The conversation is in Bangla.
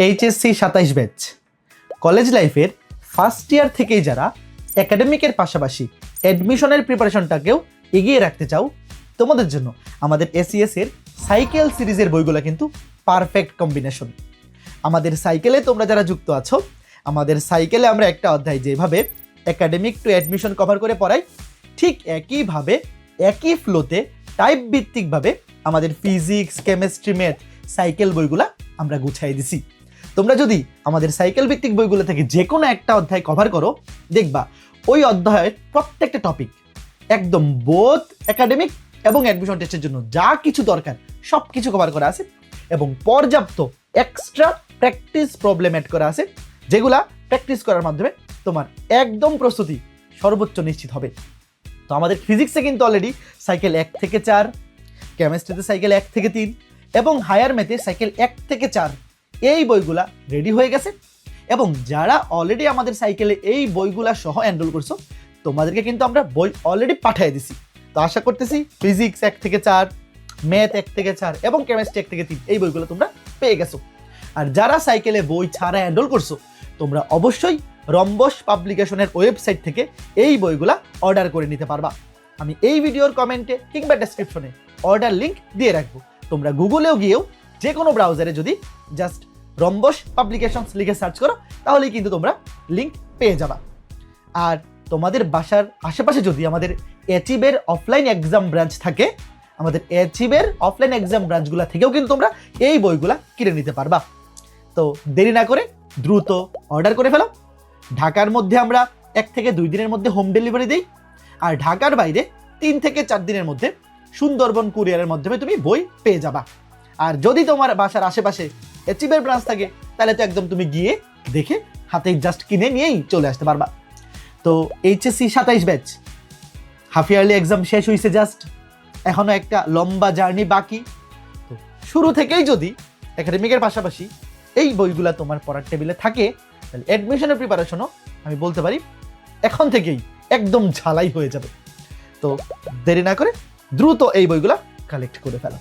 এইচএসসি 27 ব্যাচ কলেজ লাইফের ফার্স্ট ইয়ার থেকেই যারা একাডেমিকের পাশাপাশি অ্যাডমিশনের প্রিপারেশনটাকেও এগিয়ে রাখতে চাও, তোমাদের জন্য আমাদের এসিএস এর সাইকেল সিরিজের বইগুলো কিন্তু পারফেক্ট কম্বিনেশন। আমাদের সাইকেলে তোমরা যারা যুক্ত আছো, আমাদের সাইকেলে আমরা একটা অধ্যায় যেভাবে একাডেমিক টু অ্যাডমিশন কভার করে পড়াই, ঠিক একইভাবে একই ফ্লোতে টাইপ ভিত্তিকভাবে আমাদের ফিজিক্স, কেমিস্ট্রি, ম্যাথ সাইকেল বইগুলা আমরা গুছাই দিছি। তোমরা যদি আমাদের সাইকেল ভিত্তিক বইগুলো থেকে যে কোনো একটা অধ্যায় কভার করো, দেখবা ওই অধ্যায়ের প্রত্যেকটা টপিক একদম বোথ একাডেমিক এবং অ্যাডমিশন টেস্টের জন্য যা কিছু দরকার সব কিছু কভার করা আছে এবং পর্যাপ্ত এক্সট্রা প্র্যাকটিস প্রবলেম অ্যাড করা আছে, যেগুলা প্র্যাকটিস করার মাধ্যমে তোমার একদম প্রস্তুতি সর্বোচ্চ নিশ্চিত হবে। তো আমাদের ফিজিক্সে কিন্তু অলরেডি সাইকেল 1 থেকে 4, কেমিস্ট্রিতে সাইকেল 1 থেকে 3 এবং হায়ার ম্যাথে সাইকেল 1 থেকে 4 এই বইগুলা রেডি হয়ে গেছে। এবং যারা অলরেডি আমাদের সাইকেলে এই বইগুলা সহ এনরোল করছো, তোমাদেরকে কিন্তু আমরা বই অলরেডি পাঠিয়ে দিছি। তো আশা করতেছি ফিজিক্স 1 থেকে 4, ম্যাথ 1 থেকে 4 এবং কেমিস্ট্রি 1 থেকে 3 এই বইগুলো তোমরা পেয়ে গেছো। আর যারা সাইকেলে বই ছাড়া এনরোল করছো, তোমরা অবশ্যই রম্বস পাবলিকেশনের ওয়েবসাইট থেকে এই বইগুলা অর্ডার করে নিতে পারবা। আমি এই ভিডিওর কমেন্টে কিংবা ডেসক্রিপশনে অর্ডার লিঙ্ক দিয়ে রাখবো। তোমরা গুগলেও গিয়েও যে কোনো ব্রাউজারে যদি জাস্ট রম্বস পাবলিকেশনস লিখে সার্চ করো, তাহলেই কিন্তু তোমরা লিঙ্ক পেয়ে যাবা। আর তোমাদের বাসার আশেপাশে যদি আমাদের অ্যাচিভের অফলাইন এক্সাম ব্রাঞ্চ থাকে, আমাদের অ্যাচিভের অফলাইন এক্সাম ব্রাঞ্চগুলো থেকেও কিন্তু তোমরা এই বইগুলা কিনে নিতে পারবা। তো দেরি না করে দ্রুত অর্ডার করে ফেলো। ঢাকার মধ্যে আমরা 1 থেকে 2 দিনের মধ্যে হোম ডেলিভারি দিই, আর ঢাকার বাইরে 3 থেকে 4 দিনের মধ্যে সুন্দরবন কুরিয়ারের মাধ্যমে তুমি বই পেয়ে যাবা। আর যদি তোমার বাসার আশেপাশে অ্যাচিভের ব্রাঞ্চ থাকে, তাহলে তো একদম তুমি গিয়ে দেখে হাতে জাস্ট কিনে নিয়েই চলে আসতে পারবা। তো HSC 27 batch half yearly exam শেষ হয়েছে জাস্ট, এখনো একটা লম্বা জার্নি বাকি। তো শুরু থেকেই যদি একাডেমিকের পাশাপাশি এই বইগুলা তোমার পড়ার টেবিলে থাকে, তাহলে অ্যাডমিশনের প্রিপারেশনও আমি বলতে পারি এখন থেকেই একদম ঝালাই হয়ে যাবে। তো দেরি না করে দ্রুত এই বইগুলা কালেক্ট করে ফেলো।